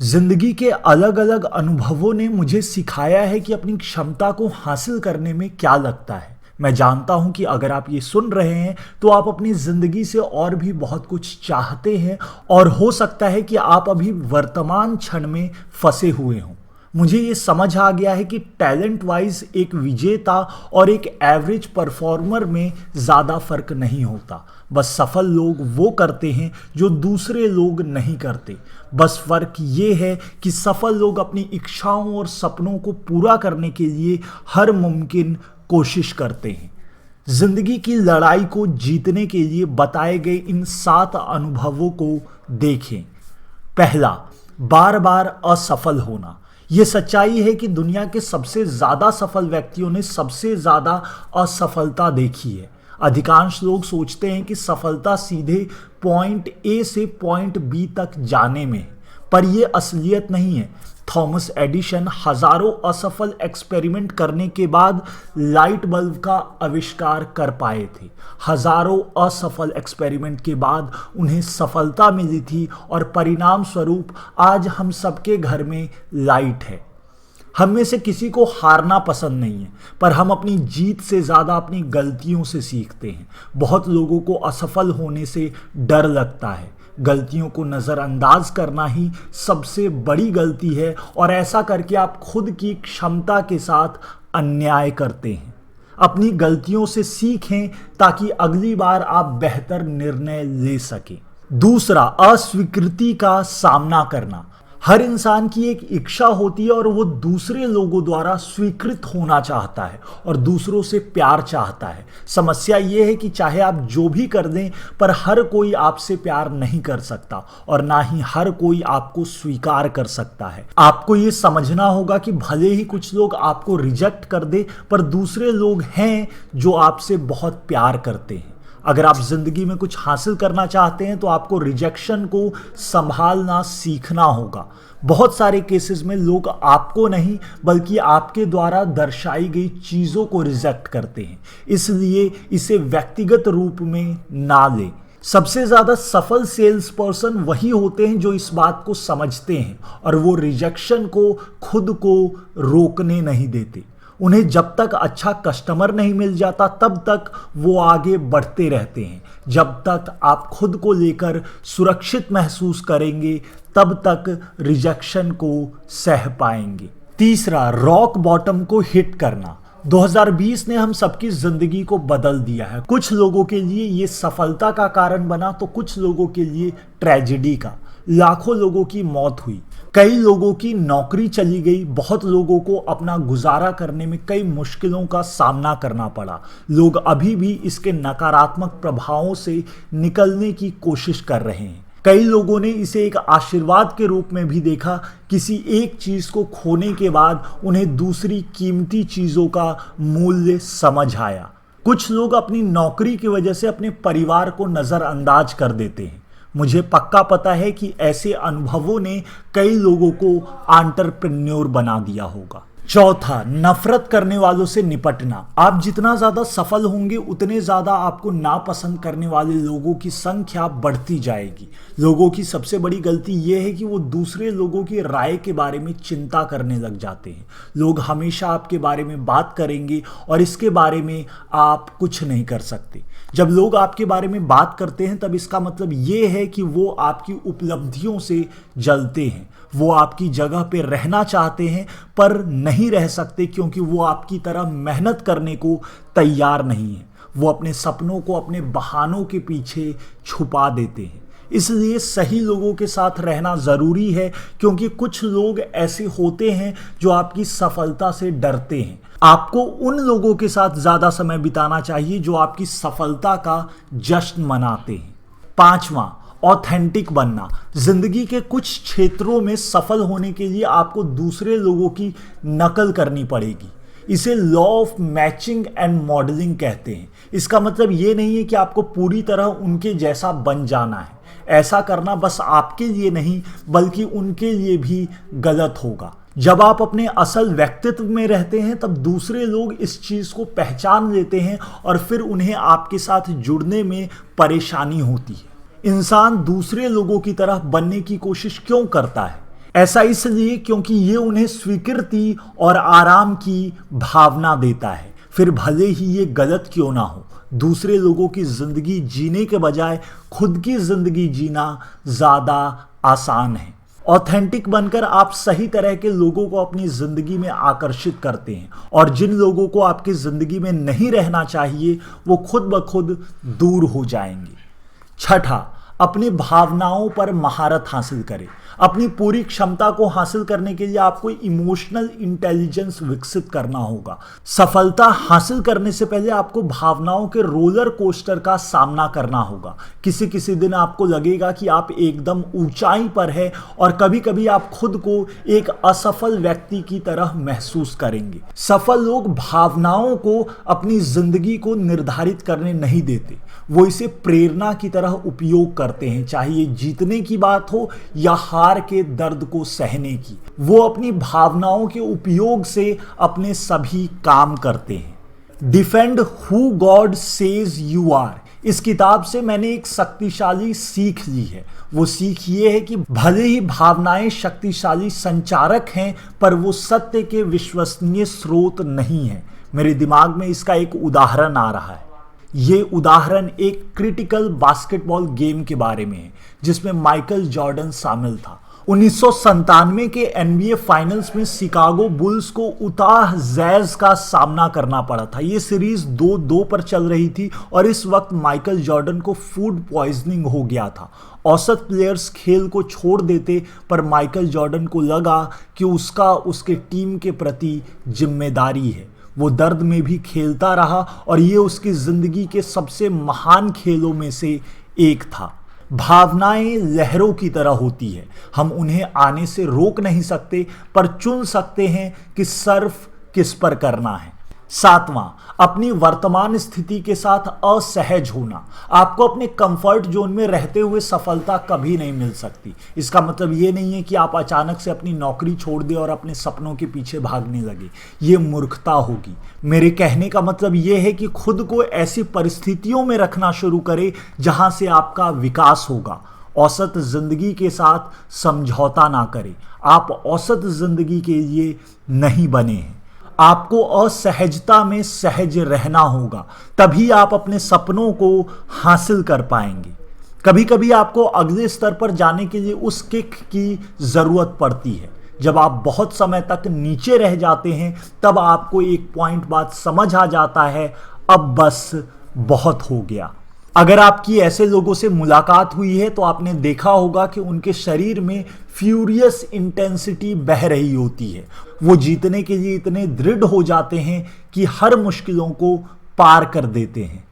जिंदगी के अलग अलग अनुभवों ने मुझे सिखाया है कि अपनी क्षमता को हासिल करने में क्या लगता है। मैं जानता हूं कि अगर आप ये सुन रहे हैं तो आप अपनी जिंदगी से और भी बहुत कुछ चाहते हैं और हो सकता है कि आप अभी वर्तमान क्षण में फंसे हुए हों। मुझे ये समझ आ गया है कि टैलेंट वाइज एक विजेता और एक एवरेज परफॉर्मर में ज़्यादा फर्क नहीं होता। बस सफल लोग वो करते हैं जो दूसरे लोग नहीं करते। बस फर्क ये है कि सफल लोग अपनी इच्छाओं और सपनों को पूरा करने के लिए हर मुमकिन कोशिश करते हैं। जिंदगी की लड़ाई को जीतने के लिए बताए गए इन 7 अनुभवों को देखें। पहला, बार बार असफल होना। यह सच्चाई है कि दुनिया के सबसे ज्यादा सफल व्यक्तियों ने सबसे ज्यादा असफलता देखी है। अधिकांश लोग सोचते हैं कि सफलता सीधे पॉइंट ए से पॉइंट बी तक जाने में है, पर यह असलियत नहीं है। थॉमस एडिसन हजारों असफल एक्सपेरिमेंट करने के बाद लाइट बल्ब का आविष्कार कर पाए थे। हजारों असफल एक्सपेरिमेंट के बाद उन्हें सफलता मिली थी और परिणाम स्वरूप आज हम सबके घर में लाइट है। हम में से किसी को हारना पसंद नहीं है, पर हम अपनी जीत से ज़्यादा अपनी गलतियों से सीखते हैं। बहुत लोगों को असफल होने से डर लगता है। गलतियों को नज़रअंदाज करना ही सबसे बड़ी गलती है और ऐसा करके आप खुद की क्षमता के साथ अन्याय करते हैं। अपनी गलतियों से सीखें ताकि अगली बार आप बेहतर निर्णय ले सकें। दूसरा, अस्वीकृति का सामना करना। हर इंसान की एक इच्छा होती है और वो दूसरे लोगों द्वारा स्वीकृत होना चाहता है और दूसरों से प्यार चाहता है। समस्या ये है कि चाहे आप जो भी कर दें, पर हर कोई आपसे प्यार नहीं कर सकता और ना ही हर कोई आपको स्वीकार कर सकता है। आपको ये समझना होगा कि भले ही कुछ लोग आपको रिजेक्ट कर दे, पर दूसरे लोग हैं जो आपसे बहुत प्यार करते हैं। अगर आप जिंदगी में कुछ हासिल करना चाहते हैं तो आपको रिजेक्शन को संभालना सीखना होगा। बहुत सारे केसेस में लोग आपको नहीं बल्कि आपके द्वारा दर्शाई गई चीज़ों को रिजेक्ट करते हैं, इसलिए इसे व्यक्तिगत रूप में ना लें। सबसे ज़्यादा सफल सेल्स पर्सन वही होते हैं जो इस बात को समझते हैं और वो रिजेक्शन को खुद को रोकने नहीं देते। उन्हें जब तक अच्छा कस्टमर नहीं मिल जाता तब तक वो आगे बढ़ते रहते हैं। जब तक आप खुद को लेकर सुरक्षित महसूस करेंगे तब तक रिजेक्शन को सह पाएंगे। तीसरा, रॉक बॉटम को हिट करना। 2020 ने हम सबकी जिंदगी को बदल दिया है। कुछ लोगों के लिए ये सफलता का कारण बना तो कुछ लोगों के लिए ट्रेजेडी का। लाखों लोगों की मौत हुई, कई लोगों की नौकरी चली गई, बहुत लोगों को अपना गुजारा करने में कई मुश्किलों का सामना करना पड़ा। लोग अभी भी इसके नकारात्मक प्रभावों से निकलने की कोशिश कर रहे हैं। कई लोगों ने इसे एक आशीर्वाद के रूप में भी देखा। किसी एक चीज को खोने के बाद उन्हें दूसरी कीमती चीजों का मूल्य समझ आया। कुछ लोग अपनी नौकरी की वजह से अपने परिवार को नजरअंदाज कर देते हैं। मुझे पक्का पता है कि ऐसे अनुभवों ने कई लोगों को एंटरप्रेन्योर बना दिया होगा। चौथा, नफरत करने वालों से निपटना। आप जितना ज्यादा सफल होंगे उतने ज्यादा आपको नापसंद करने वाले लोगों की संख्या बढ़ती जाएगी। लोगों की सबसे बड़ी गलती यह है कि वो दूसरे लोगों की राय के बारे में चिंता करने लग जाते हैं। लोग हमेशा आपके बारे में बात करेंगे और इसके बारे में आप कुछ नहीं कर सकते। जब लोग आपके बारे में बात करते हैं तब इसका मतलब ये है कि वो आपकी उपलब्धियों से जलते हैं। वो आपकी जगह पे रहना चाहते हैं पर नहीं रह सकते क्योंकि वो आपकी तरह मेहनत करने को तैयार नहीं है। वो अपने सपनों को अपने बहानों के पीछे छुपा देते हैं। इसलिए सही लोगों के साथ रहना ज़रूरी है क्योंकि कुछ लोग ऐसे होते हैं जो आपकी सफलता से डरते हैं। आपको उन लोगों के साथ ज़्यादा समय बिताना चाहिए जो आपकी सफलता का जश्न मनाते हैं। पांचवा, ऑथेंटिक बनना। जिंदगी के कुछ क्षेत्रों में सफल होने के लिए आपको दूसरे लोगों की नकल करनी पड़ेगी। इसे law of matching and modelling कहते हैं। इसका मतलब ये नहीं है कि आपको पूरी तरह उनके जैसा बन जाना है। ऐसा करना बस आपके लिए नहीं बल्कि उनके लिए भी गलत होगा। जब आप अपने असल व्यक्तित्व में रहते हैं तब दूसरे लोग इस चीज को पहचान लेते हैं और फिर उन्हें आपके साथ जुड़ने में परेशानी होती है। इंसान दूसरे लोगों की तरह बनने की कोशिश क्यों करता है? ऐसा इसलिए क्योंकि ये उन्हें स्वीकृति और आराम की भावना देता है, फिर भले ही ये गलत क्यों ना हो। दूसरे लोगों की जिंदगी जीने के बजाय खुद की जिंदगी जीना ज्यादा आसान है। ऑथेंटिक बनकर आप सही तरह के लोगों को अपनी जिंदगी में आकर्षित करते हैं और जिन लोगों को आपकी जिंदगी में नहीं रहना चाहिए वो खुद ब खुद दूर हो जाएंगे। छठा, अपनी भावनाओं पर महारत हासिल करें। अपनी पूरी क्षमता को हासिल करने के लिए आपको इमोशनल इंटेलिजेंस विकसित करना होगा। सफलता हासिल करने से पहले आपको भावनाओं के रोलर कोस्टर का सामना करना होगा। किसी किसी दिन आपको लगेगा कि आप एकदम ऊंचाई पर है और कभी कभी आप खुद को एक असफल व्यक्ति की तरह महसूस करेंगे। सफल लोग भावनाओं को अपनी जिंदगी को निर्धारित करने नहीं देते, वो इसे प्रेरणा की तरह उपयोग करते हैं, चाहे ये जीतने की बात हो या हार के दर्द को सहने की। वो अपनी भावनाओं के उपयोग से अपने सभी काम करते हैं। Defend who God says you are, इस किताब से मैंने एक शक्तिशाली सीख ली है। वो सीख ये है कि भले ही भावनाएं शक्तिशाली संचारक हैं पर वो सत्य के विश्वसनीय स्रोत नहीं है। मेरे दिमाग में इसका एक उदाहरण आ रहा है। ये उदाहरण एक क्रिटिकल बास्केटबॉल गेम के बारे में है जिसमें माइकल जॉर्डन शामिल था। 1997 के NBA फाइनल्स में शिकागो बुल्स को उताह जैज का सामना करना पड़ा था। ये सीरीज 2-2 पर चल रही थी और इस वक्त माइकल जॉर्डन को फूड पॉइजनिंग हो गया था। औसत प्लेयर्स खेल को छोड़ देते पर माइकल जॉर्डन को लगा कि उसका उसके टीम के प्रति जिम्मेदारी है। वो दर्द में भी खेलता रहा और ये उसकी जिंदगी के सबसे महान खेलों में से एक था। भावनाएं लहरों की तरह होती है, हम उन्हें आने से रोक नहीं सकते पर चुन सकते हैं कि सर्फ किस पर करना है। सातवां, अपनी वर्तमान स्थिति के साथ असहज होना। आपको अपने कंफर्ट जोन में रहते हुए सफलता कभी नहीं मिल सकती। इसका मतलब ये नहीं है कि आप अचानक से अपनी नौकरी छोड़ दें और अपने सपनों के पीछे भागने लगे, ये मूर्खता होगी। मेरे कहने का मतलब ये है कि खुद को ऐसी परिस्थितियों में रखना शुरू करें जहां से आपका विकास होगा। औसत जिंदगी के साथ समझौता ना करें, आप औसत जिंदगी के लिए नहीं बने हैं। आपको असहजता में सहज रहना होगा, तभी आप अपने सपनों को हासिल कर पाएंगे। कभी कभी आपको अगले स्तर पर जाने के लिए उस किक की जरूरत पड़ती है। जब आप बहुत समय तक नीचे रह जाते हैं तब आपको एक पॉइंट बाद समझ आ जाता है, अब बस बहुत हो गया। अगर आपकी ऐसे लोगों से मुलाकात हुई है तो आपने देखा होगा कि उनके शरीर में फ्यूरियस इंटेंसिटी बह रही होती है। वो जीतने के लिए इतने दृढ़ हो जाते हैं कि हर मुश्किलों को पार कर देते हैं।